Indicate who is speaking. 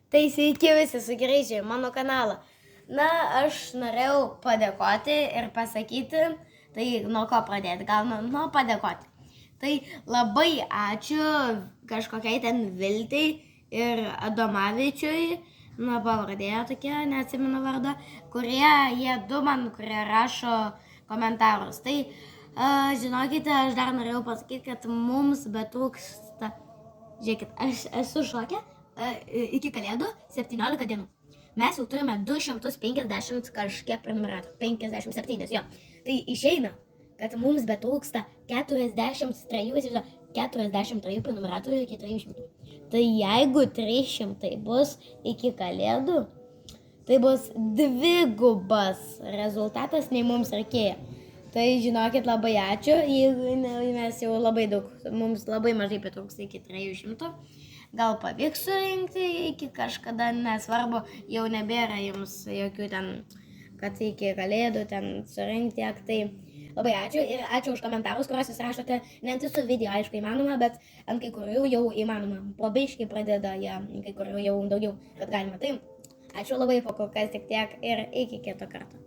Speaker 1: Tai sveiki visi sugrįžę į mano kanalą. Na, aš norėjau padėkoti ir pasakyti, tai nuo ko pradėti, gal nuo padėkoti. Tai labai ačiū kažkokiai ten Viltei ir Adomavičiui, na pavardė tokia, neatsimenu vardą, jie du man, kurie rašo komentarus. Tai žinokite, aš dar norėjau pasakyti, kad mums betrūksta, žiūrėkit, aš esu šokė. Iki kalėdų 17 dienų. Mes jau turime 250 kažkiek prenumeratų. 57, jo. Tai išeina, kad mums betrūksta 43 prenumeratų iki 300. Tai jeigu 300 bus iki kalėdų, tai bus dvigubas rezultatas, nei mums reikėjo. Tai žinokit, labai ačiū, mes jau labai daug, mums labai mažai pritrūksta iki 300. Gal pavyks surinkti iki kažkada, nesvarbu, jau nebėra jums jokių ten, kad iki kalėdų ten surinkti tiek. Tai labai ačiū ir ačiū už komentarus, kuriuos jūs rašote. Ne ant visų video, aišku, įmanoma, bet ant kai kurių jau įmanoma. Po biškį pradeda jie, kai kurių jau daugiau, kad galima. Tai ačiū labai, po kol kas tik tiek ir iki kito karto.